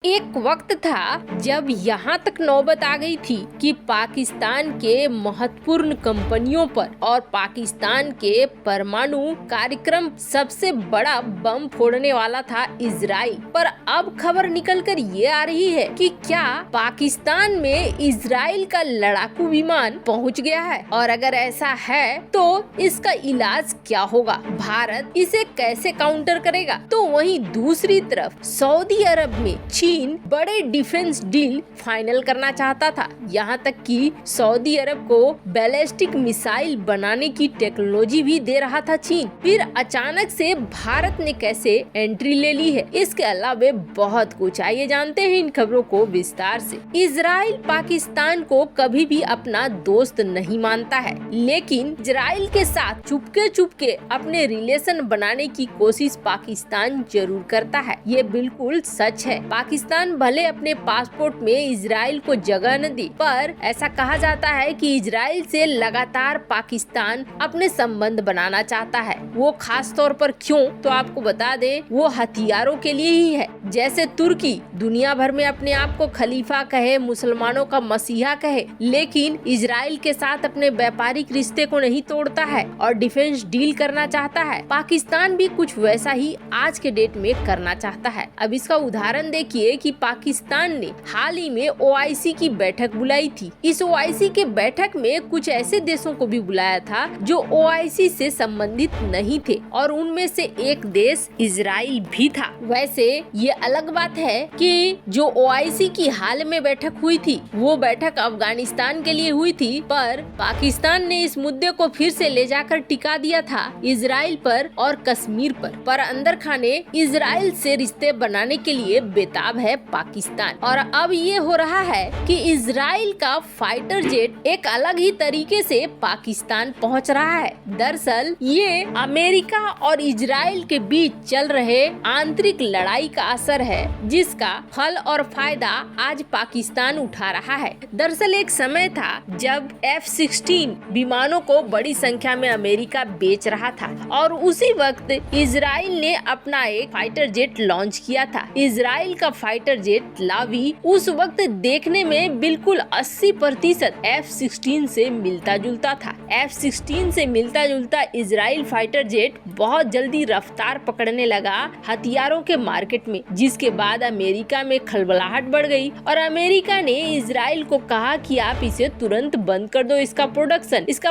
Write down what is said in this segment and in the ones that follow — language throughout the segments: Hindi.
एक वक्त था जब यहाँ तक नौबत आ गई थी कि पाकिस्तान के महत्वपूर्ण कंपनियों पर और पाकिस्तान के परमाणु कार्यक्रम सबसे बड़ा बम फोड़ने वाला था इजराइल। पर अब खबर निकलकर ये आ रही है कि क्या पाकिस्तान में इजराइल का लड़ाकू विमान पहुँच गया है, और अगर ऐसा है तो इसका इलाज क्या होगा, भारत इसे कैसे काउंटर करेगा। तो वहीं दूसरी तरफ सऊदी अरब में चीन बड़े डिफेंस डील फाइनल करना चाहता था। यहाँ तक कि सऊदी अरब को बैलिस्टिक मिसाइल बनाने की टेक्नोलॉजी भी दे रहा था चीन। फिर अचानक से भारत ने कैसे एंट्री ले ली है, इसके अलावा बहुत कुछ। आइए जानते हैं इन खबरों को विस्तार से। इजराइल पाकिस्तान को कभी भी अपना दोस्त नहीं मानता है, लेकिन इजराइल के साथ चुपके चुपके अपने रिलेशन बनाने की कोशिश पाकिस्तान जरूर करता है। ये बिल्कुल सच है। पाकिस्तान भले अपने पासपोर्ट में इजराइल को जगह न दी, पर ऐसा कहा जाता है कि इजराइल से लगातार पाकिस्तान अपने संबंध बनाना चाहता है। वो खास तौर पर क्यों, तो आपको बता दे, वो हथियारों के लिए ही है। जैसे तुर्की दुनिया भर में अपने आप को खलीफा कहे, मुसलमानों का मसीहा कहे, लेकिन इजराइल के साथ अपने व्यापारिक रिश्ते को नहीं तोड़ता है और डिफेंस डील करना चाहता है। पाकिस्तान भी कुछ वैसा ही आज के डेट में करना चाहता है। अब इसका उदाहरण देखिए कि पाकिस्तान ने हाल ही में ओआईसी की बैठक बुलाई थी। इस ओआईसी के बैठक में कुछ ऐसे देशों को भी बुलाया था जो ओआईसी से संबंधित नहीं थे, और उनमें से एक देश इजराइल भी था। वैसे ये अलग बात है कि जो ओआईसी की हाल में बैठक हुई थी वो बैठक अफगानिस्तान के लिए हुई थी, पर पाकिस्तान ने इस मुद्दे को फिर से ले जाकर टिका दिया था इजराइल पर और कश्मीर पर अंदर खाने इजराइल से रिश्ते बनाने के लिए बेताब है पाकिस्तान। और अब ये हो रहा है कि इजराइल का फाइटर जेट एक अलग ही तरीके से पाकिस्तान पहुंच रहा है। दरअसल ये अमेरिका और इजराइल के बीच चल रहे आंतरिक लड़ाई का असर है, जिसका फल और फायदा आज पाकिस्तान उठा रहा है। दरअसल एक समय था जब F-16 विमानों को बड़ी संख्या में अमेरिका बेच रहा था, और उसी वक्त इजराइल ने अपना एक फाइटर जेट लॉन्च किया था। इजराइल का फाइटर जेट लावी उस वक्त देखने में बिल्कुल 80% F-16 से मिलता जुलता था। F-16 से मिलता जुलता इजराइल फाइटर जेट बहुत जल्दी रफ्तार पकड़ने लगा हथियारों के मार्केट में, जिसके बाद अमेरिका में खलबलाहट बढ़ गई और अमेरिका ने इजराइल को कहा कि आप इसे तुरंत बंद कर दो, इसका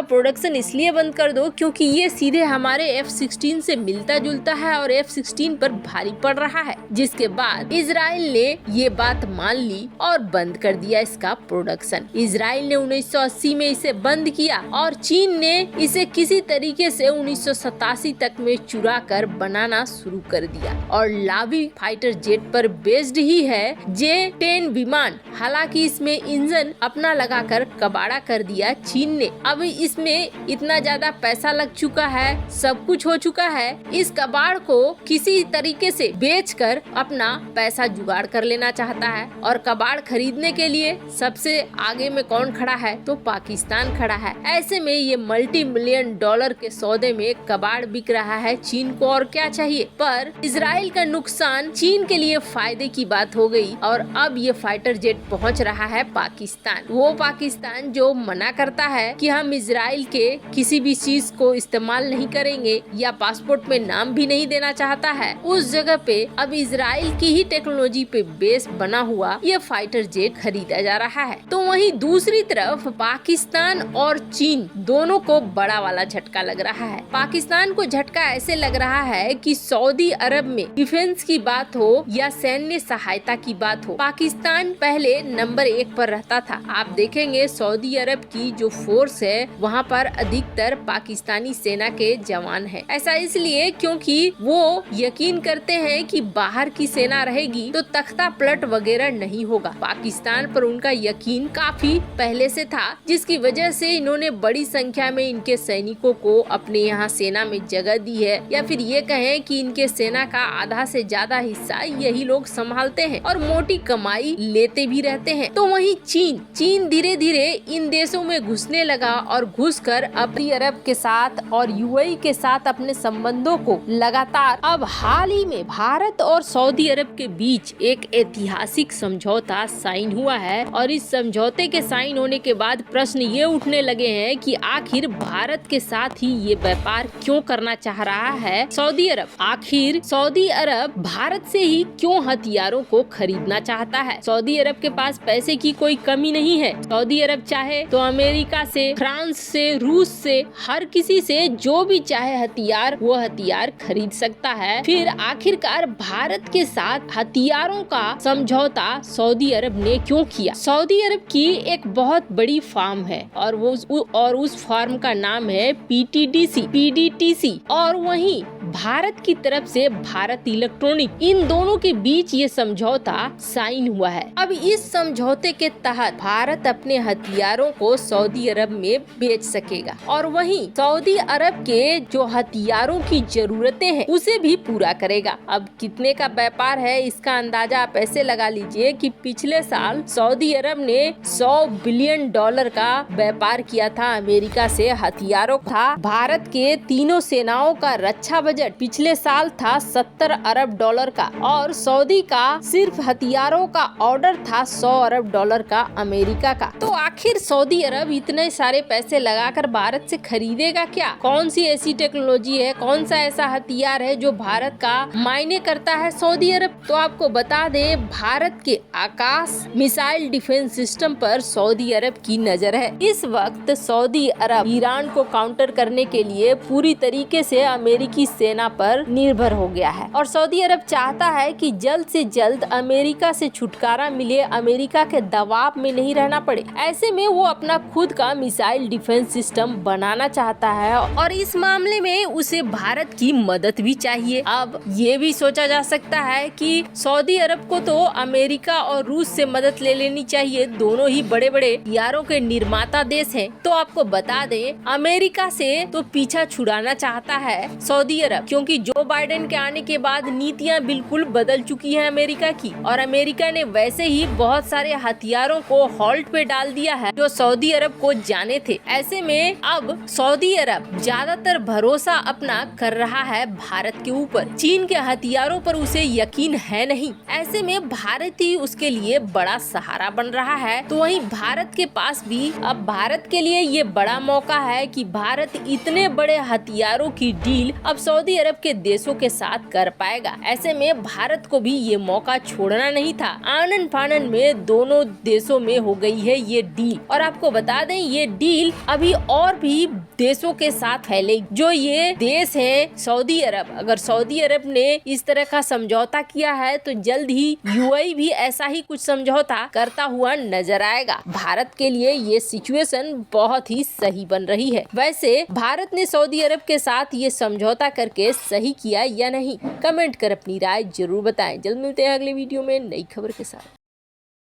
प्रोडक्शन इसलिए बंद कर दो क्योंकि ये सीधे हमारे F-16 से मिलता जुलता है और F-16 पर भारी पड़ रहा है। जिसके बाद इजराइल ने ये बात मान ली और बंद कर दिया इसका प्रोडक्शन। इजराइल ने 1980 में इसे बंद किया और चीन ने इसे किसी तरीके से 1987 तक में चुरा कर बनाना शुरू कर दिया, और लावी फाइटर जेट पर बेस्ड ही है J-10 विमान। हालांकि इसमें इंजन अपना लगाकर कबाड़ा कर दिया चीन ने। अब इसमें इतना ज्यादा पैसा लग चुका है, सब कुछ हो चुका है, इस कबाड़ को किसी तरीके से बेचकर अपना पैसा जुगाड़ कर लेना चाहता है। और कबाड़ खरीदने के लिए सबसे आगे में कौन खड़ा है, तो पाकिस्तान खड़ा है। ऐसे में ये $multi-million के सौदे में कबाड़ बिक रहा है चीन को, और क्या चाहिए। पर इजराइल का नुकसान चीन के लिए फायदे की बात हो गई, और अब ये फाइटर जेट पहुंच रहा है पाकिस्तान। वो पाकिस्तान जो मना करता है कि हम इजराइल के किसी भी चीज को इस्तेमाल नहीं करेंगे या पासपोर्ट में नाम भी नहीं देना चाहता है, उस जगह पे अब इजराइल की ही टेक्नोलॉजी पे बेस बना हुआ ये फाइटर जेट खरीदा जा रहा है। तो वहीं दूसरी तरफ पाकिस्तान और चीन दोनों को बड़ा वाला झटका लग रहा है। पाकिस्तान को झटका ऐसे लग रहा है कि सऊदी अरब में डिफेंस की बात हो या सैन्य सहायता की बात हो, पाकिस्तान पहले नंबर 1 पर रहता था। आप देखेंगे सऊदी अरब की जो फोर्स है वहाँ पर अधिकतर पाकिस्तानी सेना के जवान है। ऐसा इसलिए क्योंकि वो यकीन करते हैं कि बाहर की सेना रहेगी तो तख्ता पलट वगैरह नहीं होगा। पाकिस्तान पर उनका यकीन काफी पहले से था, जिसकी वजह से इन्होंने बड़ी संख्या में इनके सैनिकों को अपने यहाँ सेना में जगह दी है, या फिर ये कहें कि इनके सेना का आधा से ज्यादा हिस्सा यही लोग संभालते हैं और मोटी कमाई लेते भी रहते हैं। तो वहीं चीन धीरे धीरे इन देशों में घुसने लगा और घुसकर अपनी अरब के साथ और यूएई के साथ अपने संबंधों को लगातार अब हाल ही में भारत और सऊदी अरब के बीच एक ऐतिहासिक समझौता साइन हुआ है और इस समझौते के साइन होने के बाद प्रश्न ये उठने लगे हैं कि आखिर भारत के साथ ही ये व्यापार क्यों करना चाह रहा है सऊदी अरब। आखिर सऊदी अरब भारत से ही क्यों हथियारों को खरीदना चाहता है। सऊदी अरब के पास पैसे की कोई कमी नहीं है। सऊदी अरब चाहे तो अमेरिका से, फ्रांस से, रूस से, हर किसी से जो भी चाहे हथियार वो हथियार खरीद सकता है। फिर आखिरकार भारत के साथ हथियारों का समझौता सऊदी अरब ने क्यों किया। सऊदी अरब की एक बहुत बड़ी फार्म है और उस फार्म का नाम है PTDC और वहीं भारत की तरफ से भारत इलेक्ट्रॉनिक, इन दोनों के बीच ये समझौता साइन हुआ है। अब इस समझौते के तहत भारत अपने हथियारों को सऊदी अरब में बेच सकेगा और वहीं सऊदी अरब के जो हथियारों की जरूरतें हैं उसे भी पूरा करेगा। अब कितने का व्यापार है इसका अंदाजा आप ऐसे लगा लीजिए कि पिछले साल सऊदी अरब ने $100 बिलियन का व्यापार किया था अमेरिका से हथियारों था। भारत के तीनों सेनाओं का रक्षा बजट पिछले साल था $70 अरब का और सऊदी का सिर्फ हथियारों का ऑर्डर था $100 अरब का अमेरिका का। तो आखिर सऊदी अरब इतने सारे पैसे लगाकर भारत से खरीदेगा क्या? कौन सी ऐसी टेक्नोलॉजी है, कौन सा ऐसा हथियार है जो भारत का मायने करता है सऊदी अरब? तो आपको बता दे, भारत के आकाश मिसाइल डिफेंस सिस्टम पर सऊदी अरब की नजर है। इस वक्त सऊदी अरब ईरान को काउंटर करने के लिए पूरी तरीके से अमेरिकी सेना पर निर्भर हो गया है और सऊदी अरब चाहता है कि जल्द से जल्द अमेरिका से छुटकारा मिले, अमेरिका के दबाव में नहीं रहना पड़े। ऐसे में वो अपना खुद का मिसाइल डिफेंस सिस्टम बनाना चाहता है और इस मामले में उसे भारत की मदद भी चाहिए। अब ये भी सोचा जा सकता है कि सऊदी अरब को तो अमेरिका और रूस से मदद ले लेनी चाहिए, दोनों ही बड़े बड़े हथियारों के निर्माता देश हैं। तो आपको बता दें, अमेरिका से तो पीछा छुड़ाना चाहता है सऊदी अरब, क्योंकि जो बाइडेन के आने के बाद नीतियां बिल्कुल बदल चुकी है अमेरिका की और अमेरिका ने वैसे ही बहुत सारे हथियारों को हॉल्ट पे डाल दिया है जो सऊदी अरब को जाने थे। ऐसे में अब सऊदी अरब ज्यादातर भरोसा अपना कर रहा है भारत के ऊपर। चीन के हथियारों पर उसे यकीन है नहीं। ऐसे में भारत ही उसके लिए बड़ा सहारा बन रहा है। तो वहीं भारत के पास भी अब भारत के लिए ये बड़ा मौका है कि भारत इतने बड़े हथियारों की डील अब सऊदी अरब के देशों के साथ कर पाएगा। ऐसे में भारत को भी ये मौका छोड़ना नहीं था। आनन फानन में दोनों देशों में हो गई है ये डील और आपको बता दें ये डील अभी और भी देशों के साथ फैलेगी। जो ये देश है सऊदी अरब, अगर सऊदी अरब ने इस तरह का समझौता किया है तो जल्द ही यूएई भी ऐसा ही कुछ समझौता करता हुआ नजर आएगा। भारत के लिए ये सिचुएशन बहुत ही सही बन रही है। वैसे भारत ने सऊदी अरब के साथ ये समझौता करके सही किया या नहीं, कमेंट कर अपनी राय जरूर बताएं। जल्द मिलते हैं अगले वीडियो में नई खबर के साथ।